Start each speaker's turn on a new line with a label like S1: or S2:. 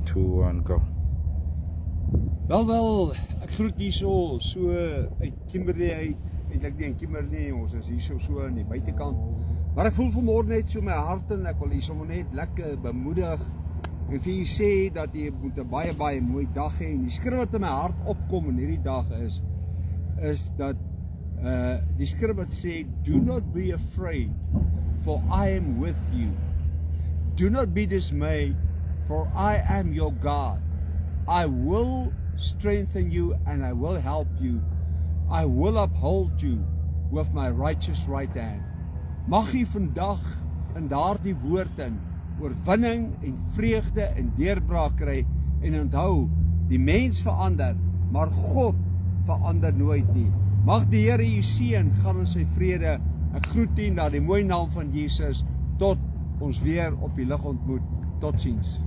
S1: 2, 1, go.
S2: Wel, ek groet hier so uit Kimberley uit. Eintlik nie in Kimberley, ons is hier so aan die buitekant. Maar ek voel vanmôre net so my hart en ek wil hier sommer net lekker bemoedig. En vir julle sê dat jy moet 'n baie mooi dag hê. En die skrif wat in my hart opkom in hierdie dag is dat die skrif wat sê, do not be afraid, for I am with you. Do not be dismayed, for I am your God. I will strengthen you and I will help you. I will uphold you with my righteous right hand. Mag jy vandag in daardie woord in oorwinning en vreugde en deurbraak kry en onthou, die mens verander, maar God verander nooit nie. Mag die Here u seën, gaan in sy vrede. Ek groet u na die mooi naam van Jesus tot ons weer op die lig ontmoet. Totsiens.